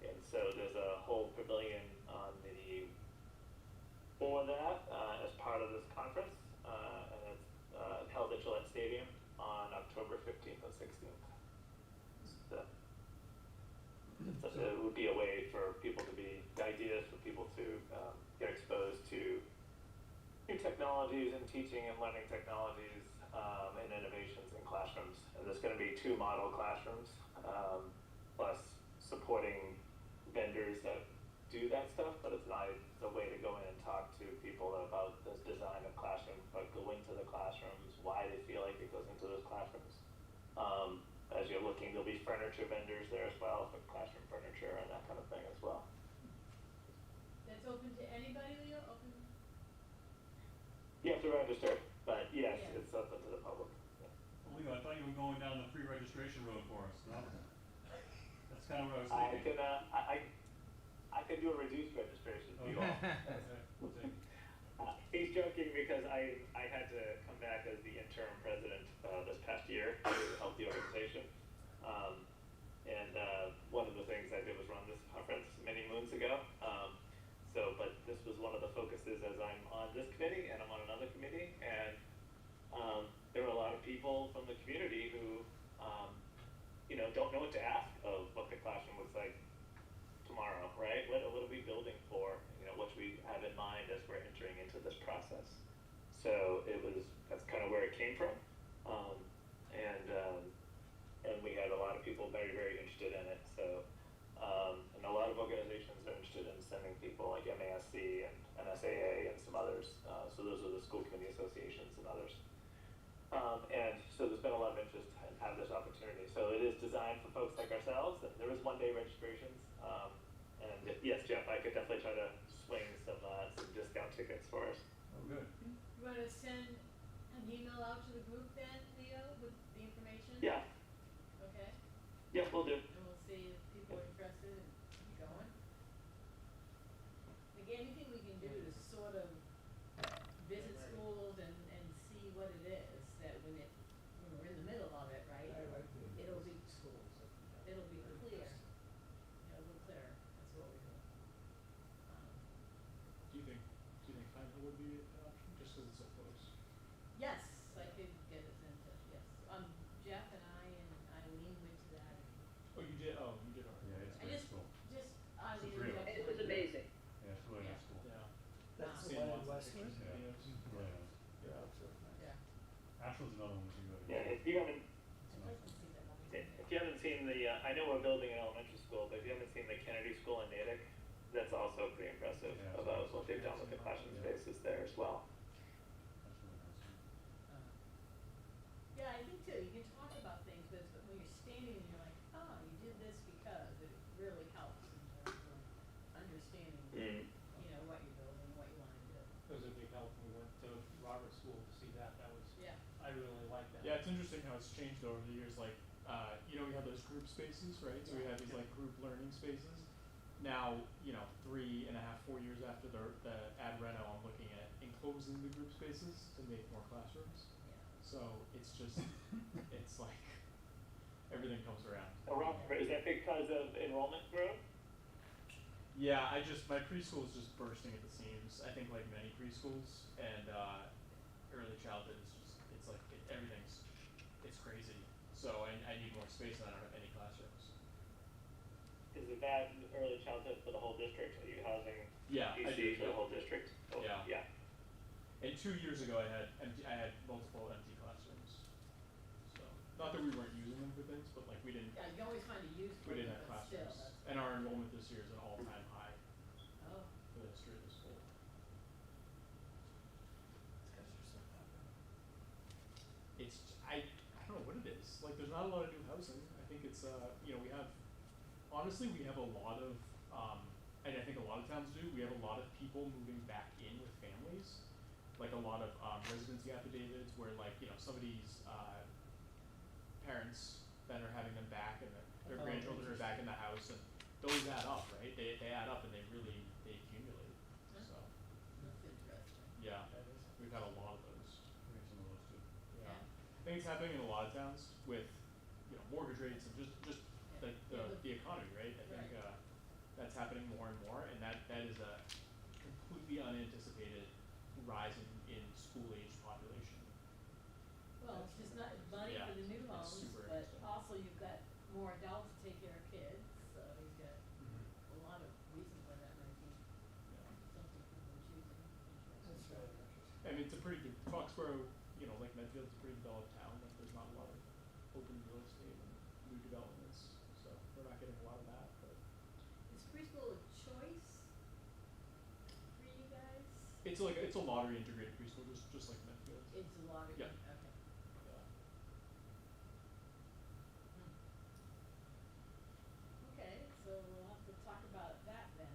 And so there's a whole pavilion on the for that as part of this conference, and it's held at Gillette Stadium on October 15th and 16th. It would be a way for people to be ideas for people to get exposed to new technologies and teaching and learning technologies and innovations in classrooms. And there's going to be 2 model classrooms, plus supporting vendors that do that stuff, but it's not the way to go in and talk to people about this design of classrooms, but go into the classrooms, why they feel like it goes into those classrooms. As you're looking, there'll be furniture vendors there as well, for classroom furniture and that kind of thing as well. That's open to anybody, Leo, open? You have to register, but yes, Yeah. it's open to the public. Yeah. Well, Leo, I thought you were going down the free registration road for us, no? That's kind of what I was I thinking. can, I can do a reduced registration for you all. Okay, we'll take it. He's joking because I had to come back as the interim president this past year to help the organization. And one of the things I did was run this conference many moons ago. But this was one of the focuses as I'm on this committee and I'm on another committee. And there were a lot of people from the community who, don't know what to ask of what the classroom looks like tomorrow, right? What are we building for? What should we have in mind as we're entering into this process? So that's kind of where it came from. And we had a lot of people very, very interested in it. So, and a lot of organizations are interested in sending people like MASC and NSAA and some others. So those are the school committee associations and others. And so there's been a lot of interest in having this opportunity. So it is designed for folks like ourselves, and there is 1-day registrations. And yes, Jeff, I could definitely try to swing some discount tickets for us. Oh, good. You wanna send an email out to the group then, Leo, with the information? Yeah, Okay, yeah, we'll do. and we'll see if people are interested in going. Like, anything we can do to sort of visit schools and see what it is, that when we're in the middle of it, right? I like the It'll be, schools. it'll be Very clear, interesting. it'll be clear, that's what we do. Do you think Pineville would be an option, just because it's so close? Yes, I could get us into, yes, Jeff and I and Eileen went to that, and Oh, you did already. Yeah, it's I great just, school. Eileen three of and us. Jeff. It was amazing. Yeah, it's really Yeah. nice school. Yeah. That's the Seen one in lots of Westwood? pictures and videos. Really nice. Yeah, it's really nice. Yeah. Ashland's another one we can go to. Yeah, if you haven't, It's a I'd nice like to one. see that one. if you haven't seen I know we're building an elementary school, but if you haven't seen the Kennedy School in Natick, that's also pretty impressive Yeah, it's about awesome. what they've done with the classroom spaces there as well. That's really nice. Yeah, I think to Yeah, it's interesting how it's changed over the years, like, you know, we have those group spaces, right? So we have these like group learning spaces. Now, you know, 3.5, 4 years after the ad reno, I'm looking at enclosing the group spaces to make more classrooms. Yeah. So it's just, it's like, everything comes around. Is that because of enrollment growth? Yeah, my preschool is just bursting at the seams, I think like many preschools, and, early childhood is just, it's like, it's crazy. So I need more space and I don't have any classrooms. Is it that early childhood for the whole district? Are you housing Yeah, I do, EC for the yeah. whole district? Oh, Yeah. Yeah. And 2 years ago I had multiple empty classrooms. So, not that we weren't using them for things, but like we didn't Yeah, you always find a use for we it, didn't have but still, classrooms. that's. And our enrollment this year is an all-time high Oh, for the history of the school. It's 'cause you're so popular. It's I don't know what it is. Like there's not a lot of new housing. I think it's you know, we have a lot of and I think a lot of towns do, we have a lot of people moving back in with families. Like a lot of residency affidavits where like, you know, somebody's parents then are having them back and their Oh, grandchildren are back in the house, and those add up, right? They add up and they accumulate. Yeah. So that's interesting. yeah, That is. we've had a lot of those. We have some of those too. Yeah. I think it's happening in a lot of towns with, you know, mortgage rates and just Yeah. like the economy, right? I think Right. that's happening more and more, and that is a completely unanticipated rise in school age population. Well, it's just not money Yeah, for the new it's homes, super but interesting. also you've got more adults to take care of kids, so you've got a lot of reasons why that might be Yeah. something people are choosing. That's Interesting. really interesting. I mean, it's a pretty good, Foxborough, you know, like Medfield's a pretty developed town, like there's not a lot of open real estate and new developments, so we're not getting a lot of that, but Is preschool a choice for you guys? it's a lottery integrated preschool, just like Medfield. It's a lottery, Yeah. okay. Yeah. Hmm. Okay, so we'll have to talk about that then.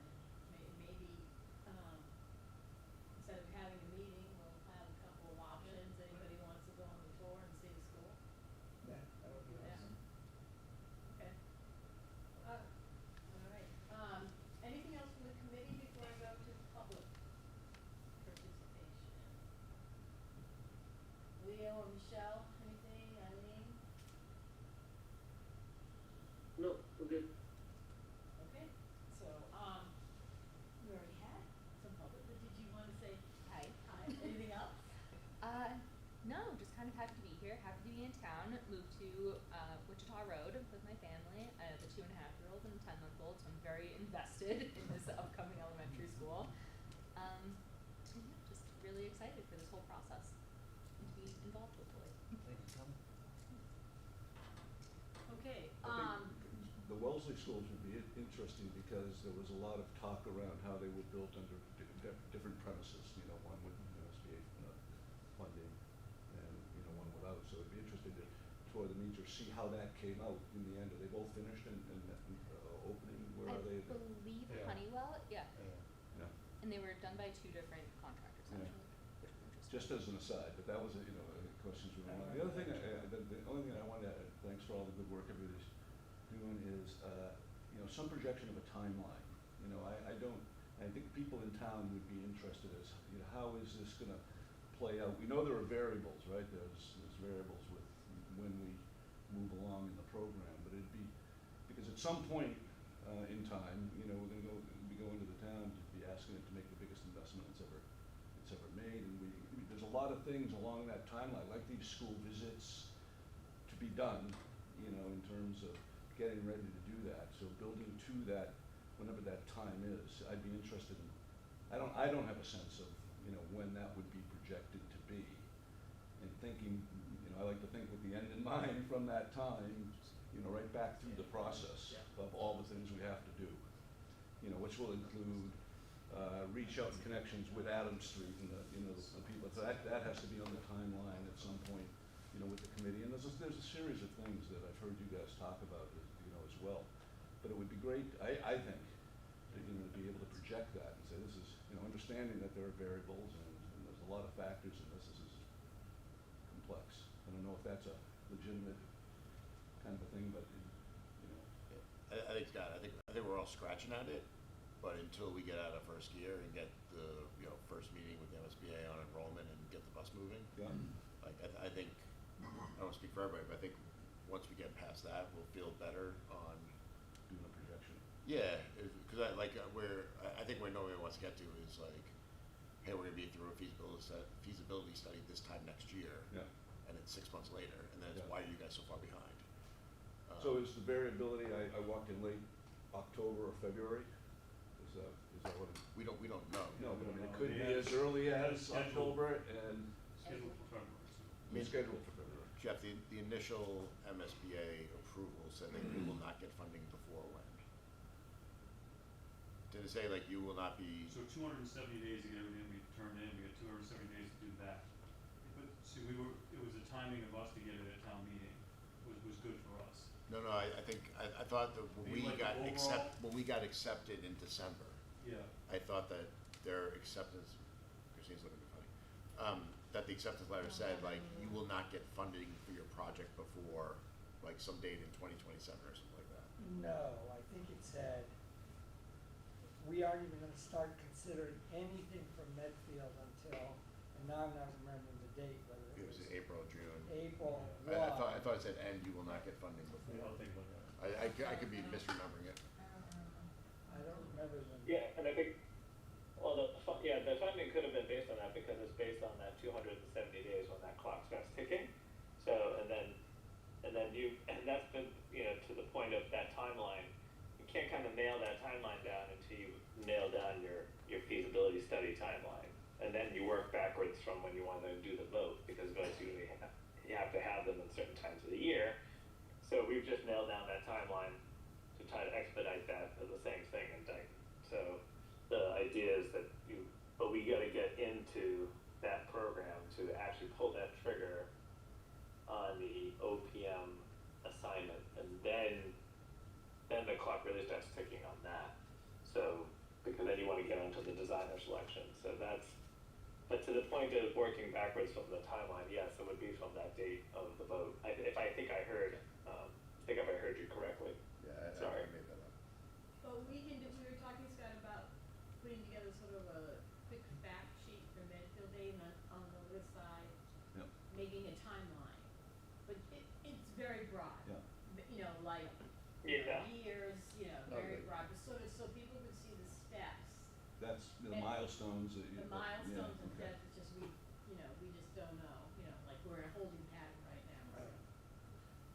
Maybe, instead of having a meeting, we'll have a couple of options. Anybody who wants to go on the tour and see the school? Yeah, that would be Yeah. awesome. Okay. All right. Anything else from the committee before I go to public participation? Leo or Michelle, anything? Eileen? No, we're good. Okay, so, we already had some public, but did you wanna say Hi. hi? Anything else? No, just kind of happy to be here, happy to be in town, moved to, Wichita Road with my family. I have a 2.5-year-old and a 10-month-old, so I'm very invested in this upcoming elementary school. And yeah, just really excited for this whole process and to be involved hopefully. Thank you, Tom. Okay, I think the Wellesley schools would be interesting because there was a lot of talk around how they were built under different premises. You know, one with SBA funding and, you know, one without. So it'd be interesting to tour them each or see how that came out in the end. Are they both finished and opening? Where are they? I believe Yeah. Honeywell, yeah, Yeah. and they were done by 2 different contractors Yeah. actually, which was interesting. Just as an aside, but that was, you know, questions we wanted. The other thing, the only thing I wanted to add, thanks for all the good work everybody's doing is, you know, some projection of a timeline. You know, I think people in town would be interested as, you know, how is this gonna play out? We know there are variables, right? There's variables with when we move along in the program, but it'd be, because at some point, in time, you know, we're gonna be going to the town to be asking it to make the biggest investment it's ever made, and there's a lot of things along that timeline, like these school visits to be done, you know, in terms of getting ready to do that. So building to that, whenever that time is, I'd be interested in, I don't have a sense of, you know, when that would be projected to be. And thinking, you know, I like to think with the end in mind from that time, you know, right back through the process of all the things we have to do. You know, which will include reach out and connections with Adams Street and the people. So that has to be on the timeline at some point, you know, with the committee. And there's a series of things that I've heard you guys talk about, you know, as well. But it would be great, I think, to, you know, to be able to project that and say this is, you know, understanding that there are variables and there's a lot of factors in this. This is complex. I don't know if that's a legitimate kind of a thing, but, you know. I think, Scott, I think we're all scratching at it, but until we get out of first gear and get the, first meeting with the MSBA on enrollment and get the bus moving, Yeah. like, I think, I don't wanna speak for everybody, but I think once we get past that, we'll feel better on, Doing a projection. yeah, cause I think where nobody wants to get to is like, hey, we're gonna be through a feasibility study this time next year. Yeah. And it's 6 months later, and then it's, Yeah. why are you guys so far behind? So is the variability, I walked in late October or February? Is that what it? We don't know. No, but I mean, it No, could they be have- as early they have as scheduled- October and Scheduled for February, so. it's scheduled for February. Jeff, the initial MSBA approval said that you will not get funding before when? Did it say like you will not be, So 270 days to get everything we turned in, we got 270 days to do that. But, see, it was the timing of us to get it at town meeting was good for us. no, I thought that when Maybe we like got the overall- when we got accepted in December, Yeah. I thought that their acceptance, Christine's looking at me funny, that the acceptance letter said like, you will not get funding for your project before like some date in 2027 or something like that. No, I think it said, we aren't even gonna start considering anything from Medfield until, and now I'm not remembering the date, whether It was in April, June. April I one. thought it said, and you will not get funding before. Yeah, I'll take a look at it. I could be misremembering it. I don't remember them. Yeah, and I think, well, the funding could have been based on that because it's based on that 270 days when that clock starts ticking. So, and then that's been, to the point of that timeline. You can't kind of nail that timeline down until you nail down your feasibility study timeline. And then you work backwards from when you want to do the vote, because votes usually you have to have them in certain times of the year. So we've just nailed down that timeline to try to expedite that as the same thing in Dayton. So the idea is that but we gotta get into that program to actually pull that trigger on the OPM assignment, and then the clock really starts ticking on that. So, because then you wanna get onto the designer selection, so but to the point of working backwards from the timeline, yes, it would be from that date of the vote. I think I heard you correctly. Yeah, Sorry. I made that up. But we were talking, Scott, about putting together sort of a quick fact sheet for Medfield Day and on the other side, Yep. making a timeline. But it's very broad. Yeah. Like Yeah. years, Oh, very good. broad, but sort of so people could see the steps. That's the And milestones that you. The milestones and okay. steps, it's just we just don't know, like we're in a holding pattern right now, so.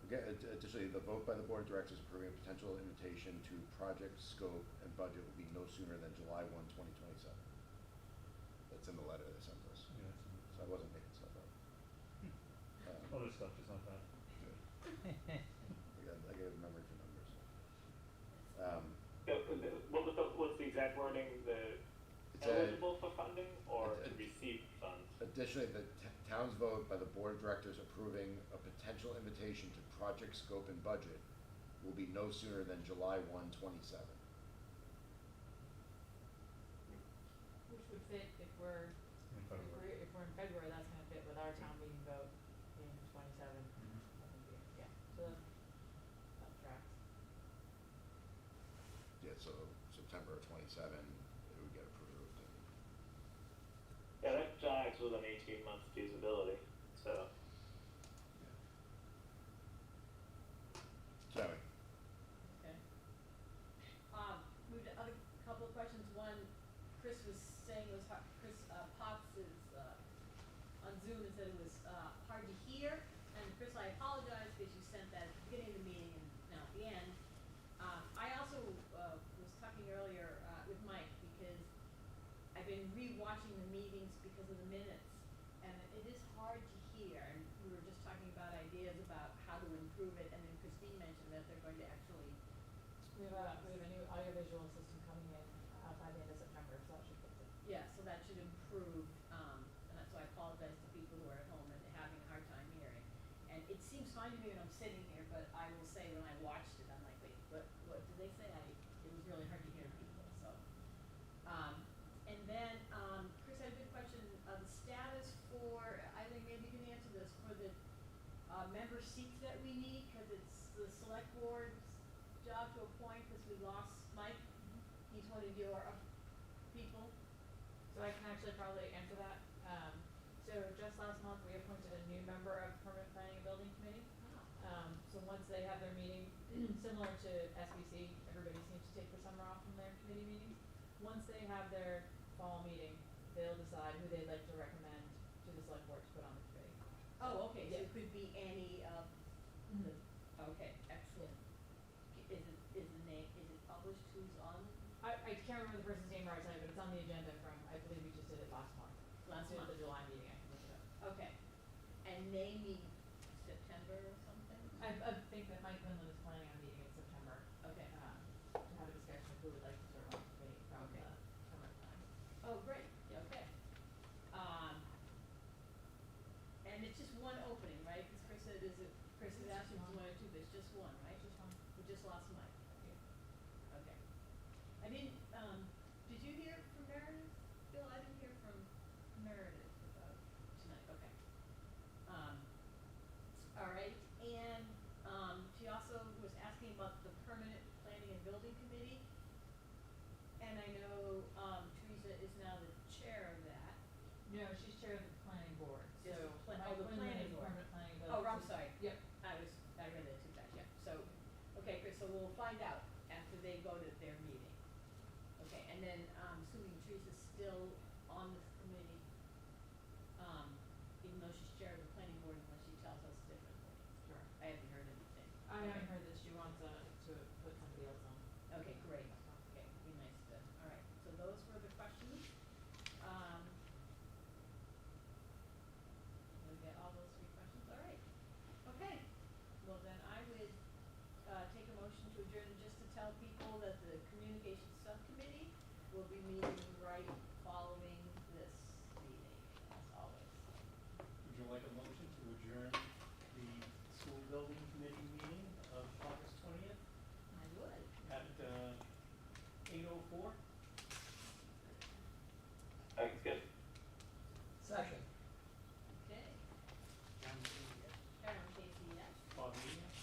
Okay, additionally, the vote by the board of directors approving a potential invitation to project scope and budget will be no sooner than July 1, 2027. That's in the letter they sent us, Yeah, it's so I wasn't making stuff up. other stuff, just not that. I got a memory for numbers. What's the exact wording, It's eligible for funding or it's to receive funds? Additionally, the town's vote by the board of directors approving a potential invitation to project scope and budget will be no sooner than July 1, 2027. Which would fit if we're, In February. if we're in February, that's gonna fit with our town meeting vote in 27. Mhm. I think yeah, so that tracks. Yeah, so September 27, it would get approved. And Yeah, that jives with an 18-month feasibility, so. Sorry. Okay. We've got other couple of questions. One, Chris was saying it was hard, Chris Potts is on Zoom and said it was hard to hear. And Chris, I apologize because you sent that at the beginning of the meeting and now at the end. I also was talking earlier with Mike because I've been re-watching the meetings because of the minutes, and it is hard to hear. And we were just talking about ideas about how to improve it, and then Christine mentioned that they're going to actually. We have a new audiovisual system coming in by the end of September, so that should fix it. Yeah, so that should improve, and that's why I apologize to people who are at home and having a hard time hearing. And it seems fine to me when I'm sitting here, but I will say when I watched it, I'm like, wait, what did they say? It was really hard to hear people, so. And then, Chris had a good question, the status for, I think maybe you can answer this, for the, seats that we need, cause it's the select board's job to appoint, cause we lost Mike. He's one of your people. So I can actually probably answer that. So just last month, we appointed a new member of Permanent Planning and Building Committee. So once they have their meeting, similar to SBC, everybody seems to take the summer off from their committee meetings. Once they have their fall meeting, they'll decide who they'd like to recommend to the select board to put on the committee. Oh, okay, so Yeah. it could be any of the, okay, excellent. Is the name, is it published who's on? I can't remember the person's name right now, but it's on the agenda from, I believe we just did it last month. Last Did month. the July meeting, I can look it up. Okay, and they meet September or something? I think that Mike Quinlan is planning on meeting in September, Okay. to have a discussion of who would like to serve on the committee from Okay. the permanent plan. Oh, great, yeah, okay. And it's just one opening, right? Cause Chris said, Chris has asked if it's one or two, but it's just one, right? Just one. We just lost Mike. Okay. I didn't, did you hear from Meredith? Bill, I didn't hear from Meredith about tonight, okay. All right, and, she also was asking about the permanent planning and building committee. And I know, Teresa is now the chair of that. No, she's chair of the planning board, Just so the Mike the Quinlan planning is board. permanent planning and building. Oh, I'm sorry. Yep. I read that too fast, yeah, so, okay, Chris, so we'll find out after they go to their meeting. Okay, and then, assuming Teresa's still on this committee, even though she's chair of the planning board, unless she tells us differently. Sure. I haven't heard anything. I Okay. haven't heard that she wants to put somebody else on. Okay, great, okay, be nice to, all right, so those were the questions. We'll get all those 3 questions, all right. Okay, well then I would, take a motion to adjourn just to tell people that the communications subcommittee will be meeting right following this meeting, as always. Would you like a motion to adjourn the school building committee meeting of August 20th I would. at 8:04? That's good. Second. Okay, John King, yes. Sharon Casey, yes. Bob Meany, yes.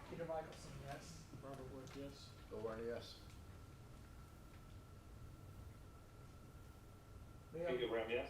Peter Michelson, yes. Robert Wood, yes. Bill Warner, yes. Leo? Ingram, yes.